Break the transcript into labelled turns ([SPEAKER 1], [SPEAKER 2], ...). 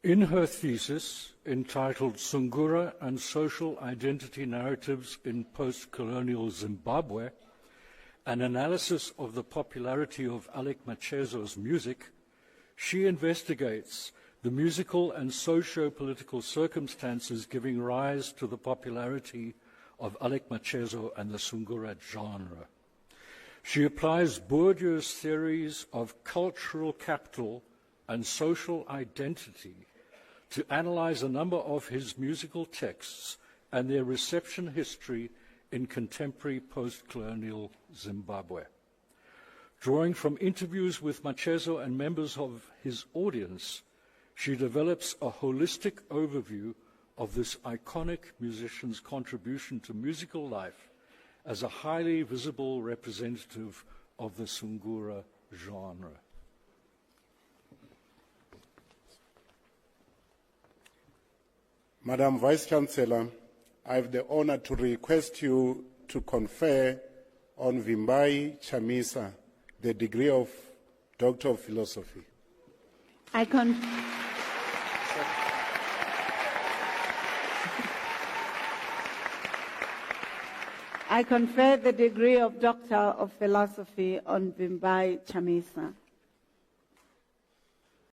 [SPEAKER 1] In her thesis, entitled Sungura and Social Identity Narratives in Post-Colonial Zimbabwe, an analysis of the popularity of Alick Macheso's music, she investigates the musical and socio-political circumstances giving rise to the popularity of Alick Macheso and the Sungura genre. She applies Bourdieu's theories of cultural capital and social identity to analyze a number of his musical texts and their reception history in contemporary post-colonial Zimbabwe. Drawing from interviews with Macheso and members of his audience, she develops a holistic overview of this iconic musician's contribution to musical life as a highly visible representative of the Sungura genre.
[SPEAKER 2] Madam Vice-Chancellor, I have the honor to request you to confer on Vimbai Chamisa the degree of Doctor of Philosophy.
[SPEAKER 3] I confer the degree of Doctor of Philosophy on Vimbai Chamisa.